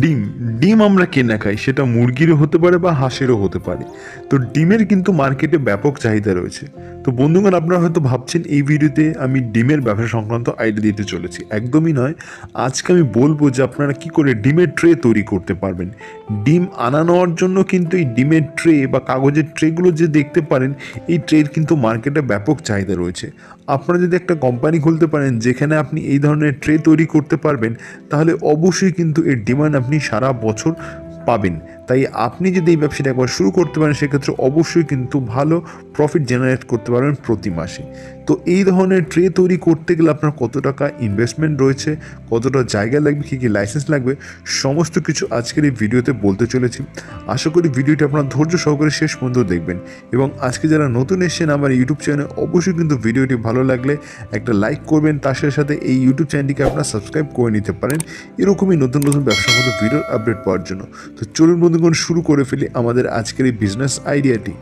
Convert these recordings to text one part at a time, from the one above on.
ডিম ডিম আমরা কেনা খাই, সেটা মুরগিরও হতে পারে বা হাঁসেরও হতে পারে। তো ডিমের কিন্তু মার্কেটে ব্যাপক চাহিদা রয়েছে। তো বন্ধুগণ, আপনারা হয়তো ভাবছেন এই ভিডিওতে আমি ডিমের ব্যবসা সংক্রান্ত আইডিয়া দিতে চলেছি। একদমই নয়। আজকে আমি বলবো যে আপনারা কি করে ডিমের ট্রে তৈরি করতে পারবেন। ডিম আনা নেওয়ার জন্য কিন্তু এই ডিমের ট্রে বা কাগজের ট্রেগুলো যে দেখতে পারেন, এই ট্রের কিন্তু মার্কেটে ব্যাপক চাহিদা রয়েছে। আপনারা যদি একটা কোম্পানি খুলতে পারেন যেখানে আপনি এই ধরনের ট্রে তৈরি করতে পারবেন, তাহলে অবশ্যই কিন্তু এর ডিমান্ড আপনি সারা বছর পাবেন। তাই আপনি যদি এই ব্যবসাটা একবার শুরু করতে পারেন, সেক্ষেত্রে অবশ্যই কিন্তু ভালো প্রফিট জেনারেট করতে পারবেন প্রতি মাসে। তো এই ধরনের ট্রে তৈরি করতে গেলে আপনার কত টাকা ইনভেস্টমেন্ট রয়েছে, কতটা জায়গা লাগবে, কী কী লাইসেন্স লাগবে, সমস্ত কিছু আজকের এই ভিডিওতে বলতে চলেছি। আশা করি ভিডিওটি আপনার ধৈর্য সহকারে শেষ পর্যন্ত দেখবেন। এবং আজকে যারা নতুন এসেছেন আমার ইউটিউব চ্যানেলে, অবশ্যই কিন্তু ভিডিওটি ভালো লাগলে একটা লাইক করবেন। তার সাথে সাথে এই ইউটিউব চ্যানেলটিকে আপনারা সাবস্ক্রাইব করে নিতে পারেন এরকমই নতুন নতুন ব্যবসার মতো ভিডিওর আপডেট পাওয়ার জন্য। তো চলুন বন্ধুগণ, শুরু করে ফেলি আমাদের আজকের এই বিজনেস আইডিয়াটি।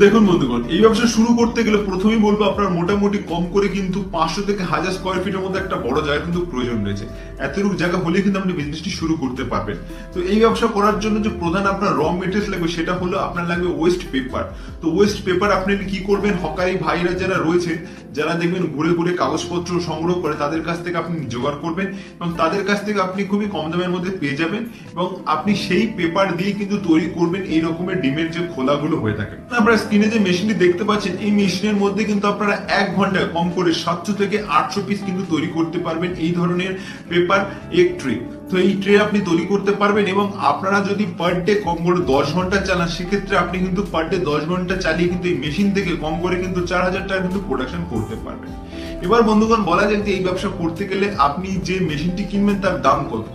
দেখুন বন্ধুগণ, এই ব্যবসা শুরু করতে গেলে প্রথমেই বলবো আপনার মোটামুটি কম করে কিন্তু 500 থেকে 1000 স্কয়ার ফিটের মধ্যে একটা বড় জায়গা কিন্তু প্রয়োজন রয়েছে। এতটুকু জায়গা হলে কিন্তু আপনি বিজনেসটি শুরু করতে পারবেন। তো এই ব্যবসা করার জন্য যে প্রধান আপনার র মেটেরিয়ালস লাগবে সেটা হলো আপনার লাগবে ওয়েস্ট পেপার। তো ওয়েস্ট পেপার আপনি কি করবেন, হকারি ভাইরা যারা রয়েছে, যারা দেখবেন ঘুরে ঘুরে কাগজপত্র সংগ্রহ করে, তাদের কাছ থেকে আপনি জোগাড় করবেন এবং তাদের কাছ থেকে আপনি খুবই কম দামের মধ্যে পেয়ে যাবেন এবং আপনি সেই পেপার দিয়ে কিন্তু তৈরি করবেন এই রকমের ডিমের যে খোলাগুলো হয়ে থাকে। আপনারা স্ক্রিনে যে মেশিনটি দেখতে পাচ্ছেন, এই মেশিনের মধ্যে কিন্তু আপনারা 1 ঘন্টায় কম করে 700 থেকে 800 পিস কিন্তু তৈরি করতে পারবেন এই ধরনের পেপার এক ট্রে। তো এই ট্রে আপনি তৈরি করতে পারবেন এবং আপনারা যদি পার ডে কম করে 10 ঘন্টা চালান, সেক্ষেত্রে আপনি কিন্তু পার ডে 10 ঘন্টা চালিয়ে কিন্তু এই মেশিন থেকে কম করে কিন্তু 4000 টাকা কিন্তু প্রোডাকশন করতে পারবেন। এবার বন্ধুগণ, বলা যায় যে এই ব্যবসা করতে গেলে আপনি যে মেশিনটি কিনবেন তার দাম কত।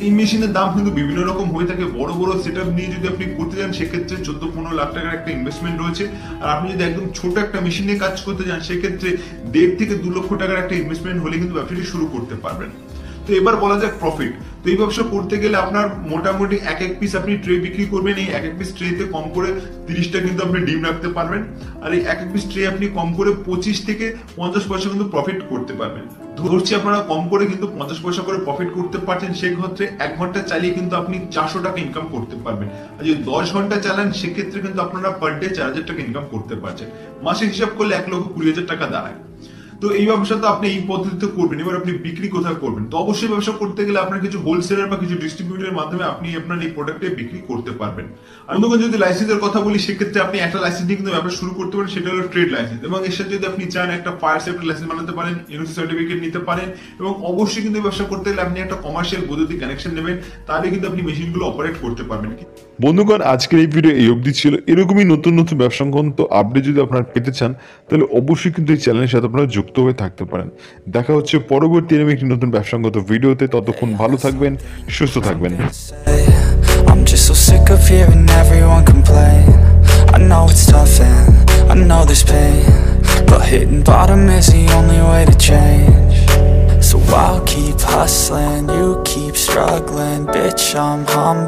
এই মেশিনের দাম কিন্তু বিভিন্ন রকম হয়ে থাকে। বড় বড় সেটআপ নিয়ে যদি আপনি করতে যান, সেক্ষেত্রে 14-15 লাখ টাকার একটা ইনভেস্টমেন্ট রয়েছে। আর আপনি যদি একদম ছোট একটা মেশিন নিয়ে কাজ করতে যান, সেক্ষেত্রে 1.5 থেকে 2 লক্ষ টাকার একটা ইনভেস্টমেন্ট হলে কিন্তু ব্যবসাটি শুরু করতে পারবেন। তো এবার বলা যাক প্রফিট। তো এই ব্যবসা করতে গেলে আপনার মোটামুটি এক পিস আপনি ট্রে বিক্রি করবেন। এই এক পিস ট্রেতে কম করে 30টা কিন্তু আপনি ডিম রাখতে পারবেন। আর এই এক পিস ট্রে আপনি কম করে 25 থেকে 50 পয়সা কিন্তু প্রফিট করতে পারবেন। ধরছি আপনারা কম করে কিন্তু 50 পয়সা করে প্রফিট করতে পারছেন, সেক্ষেত্রে 1 ঘন্টা চালিয়ে কিন্তু আপনি 400 টাকা ইনকাম করতে পারবেন। আর যদি 10 ঘন্টা চালান, সেক্ষেত্রে কিন্তু আপনারা পার ডে 4000 টাকা ইনকাম করতে পারছেন। মাসে হিসাব করলে 1,20,000 টাকা দাঁড়ায়। তো এই ব্যবসা তো আপনি এই পদ্ধতিতে করবেন। এবার আপনি বিক্রি কোথায় করবেন? তো অবশ্যই ব্যবসা করতে গেলে আপনার কিছু হোলসেলার বা কিছু ডিস্ট্রিবিউটরের মাধ্যমে আপনি আপনার এই প্রোডাক্টে বিক্রি করতে পারবেন। আর অন্য যদি লাইসেন্সের কথা বলি, সেক্ষেত্রে আপনি একটা লাইসেন্স দিয়ে কিন্তু ব্যবসা শুরু করতে পারেন, সেটা হলো ট্রেড লাইসেন্স। এবং এর সাথে যদি আপনি চান একটা ফায়ার সেফটি লাইসেন্স বানাতে পারেন, এনওসি সার্টিফিকেট নিতে পারেন। এবং অবশ্যই কিন্তু ব্যবসা করতে গেলে আপনি একটা কমার্শিয়াল বৈদ্যুতিক কানেকশন নেবেন, তাহলে কিন্তু আপনি মেশিনগুলো অপারেট করতে পারবেন। বন্ধুগণ, আজকের এই ভিডিও এই অবধি ছিল। এরকমই নতুন নতুন ব্যবসা সংক্রান্ত আপডেট যদি আপনারা পেতে চান, তাহলে অবশ্যই কিন্তু এই চ্যানেলের সাথে আপনারা যুক্ত হয়ে থাকতে পারেন। দেখা হচ্ছে পরবর্তী এরকম একটি নতুন ব্যবসা সংক্রান্ত ভিডিওতে। ততক্ষণ ভালো থাকবেন, সুস্থ থাকবেন। I'm just so sick of hearing everyone complain. I know it's tough and I know there's pain, but hitting bottom is the only way to change. So I'll keep hustling, you keep struggling, bitch, I'm humble.